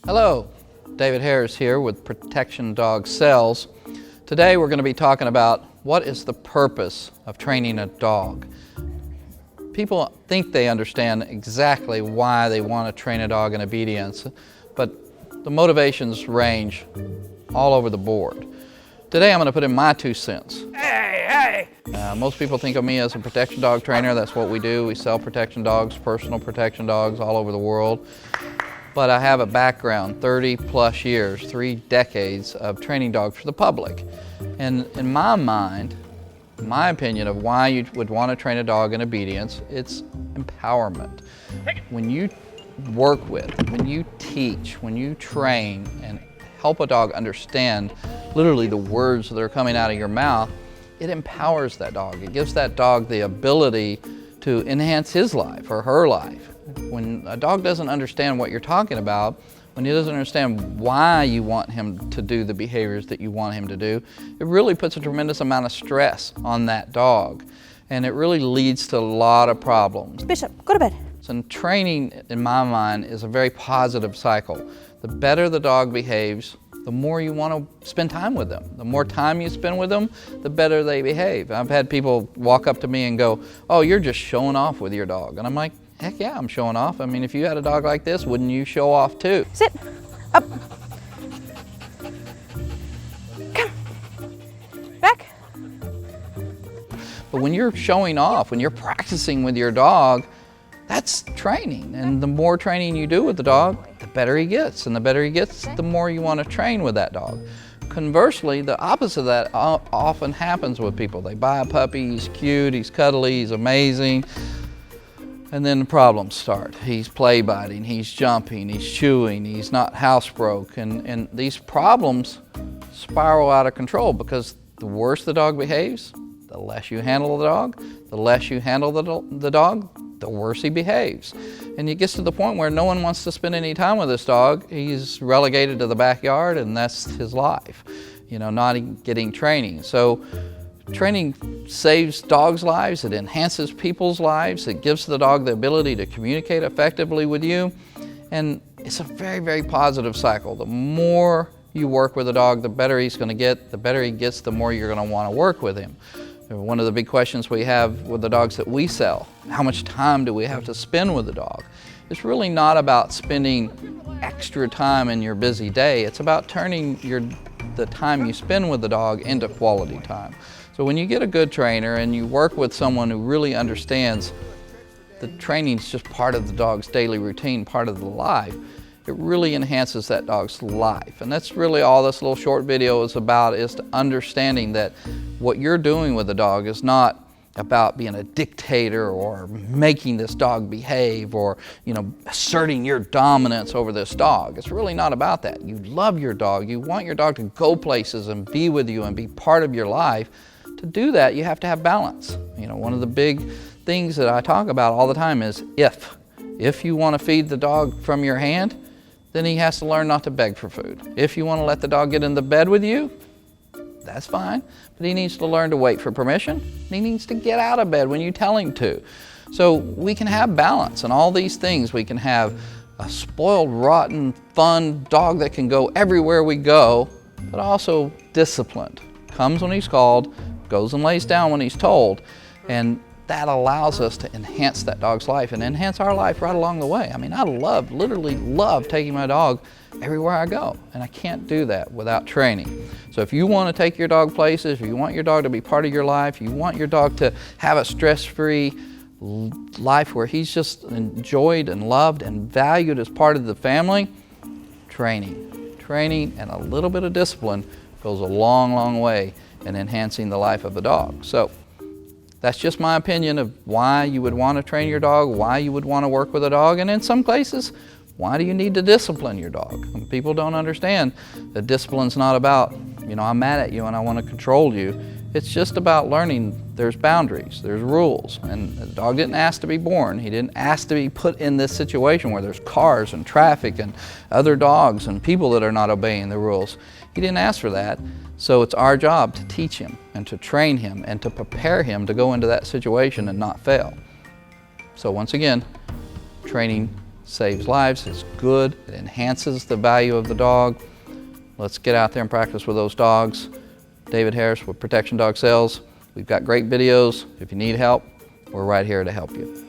Hello, David Harris here with Protection Dog Sells. Today we're going to be talking about what is the purpose of training a dog. People think they understand exactly why they want to train a dog in obedience, but the motivations range all over the board. Today I'm going to put in my 2 cents. Hey! Most people think of me as a protection dog trainer. That's what we do. We sell protection dogs, personal protection dogs all over the world. But I have a background, 30 plus years, 3 decades of training dogs for the public. And in my mind, my opinion of why you would want to train a dog in obedience, it's empowerment. When you work with, when you teach, when you train and help a dog understand literally the words that are coming out of your mouth, it empowers that dog. It gives that dog the ability to enhance his life or her life. When a dog doesn't understand what you're talking about, when he doesn't understand why you want him to do the behaviors that you want him to do, it really puts a tremendous amount of stress on that dog. And it really leads to a lot of problems. Bishop, go to bed. So training, in my mind, is a very positive cycle. The better the dog behaves, the more you want to spend time with them. The more time you spend with them, the better they behave. I've had people walk up to me and go, "Oh, you're just showing off with your dog." And I'm like, heck yeah, I'm showing off. I mean, if you had a dog like this, wouldn't you show off too? Sit. Up. Come. Back. But when you're showing off, when you're practicing with your dog, that's training. And the more training you do with the dog, the better he gets. And the better he gets, the more you want to train with that dog. Conversely, the opposite of that often happens with people. They buy a puppy, he's cute, he's cuddly, he's amazing. And then the problems start. He's play biting, he's jumping, he's chewing, he's not housebroke. And these problems spiral out of control because the worse the dog behaves, the less you handle the dog, the less you handle the dog, the worse he behaves. And it gets to the point where no one wants to spend any time with this dog. He's relegated to the backyard and that's his life, you know, not getting training. So training saves dogs' lives, it enhances people's lives, it gives the dog the ability to communicate effectively with you, and it's a very, very positive cycle. The more you work with a dog, the better he's going to get. The better he gets, the more you're going to want to work with him. One of the big questions we have with the dogs that we sell, how much time do we have to spend with the dog? It's really not about spending extra time in your busy day. It's about turning the time you spend with the dog into quality time. So when you get a good trainer and you work with someone who really understands the training is just part of the dog's daily routine, part of the life, it really enhances that dog's life. And that's really all this little short video is about, is understanding that what you're doing with the dog is not about being a dictator or making this dog behave or, you know, asserting your dominance over this dog. It's really not about that. You love your dog. You want your dog to go places and be with you and be part of your life. To do that, you have to have balance. You know, one of the big things that I talk about all the time is if you want to feed the dog from your hand, then he has to learn not to beg for food. If you want to let the dog get in the bed with you, that's fine, but he needs to learn to wait for permission. He needs to get out of bed when you tell him to. So we can have balance and all these things. We can have a spoiled, rotten, fun dog that can go everywhere we go, but also disciplined. Comes when he's called, goes and lays down when he's told, and that allows us to enhance that dog's life and enhance our life right along the way. I mean, I literally love taking my dog everywhere I go, and I can't do that without training. So if you want to take your dog places, if you want your dog to be part of your life, you want your dog to have a stress-free life where he's just enjoyed and loved and valued as part of the family, training and a little bit of discipline goes a long, long way in enhancing the life of a dog. So that's just my opinion of why you would want to train your dog, why you would want to work with a dog, and in some cases, why do you need to discipline your dog? And people don't understand that discipline's not about, you know, I'm mad at you and I want to control you. It's just about learning there's boundaries, there's rules, and the dog didn't ask to be born. He didn't ask to be put in this situation where there's cars and traffic and other dogs and people that are not obeying the rules. He didn't ask for that. So it's our job to teach him and to train him and to prepare him to go into that situation and not fail. So once again, training saves lives, it's good, it enhances the value of the dog. Let's get out there and practice with those dogs. David Harris with Protection Dog Sales. We've got great videos. If you need help, we're right here to help you.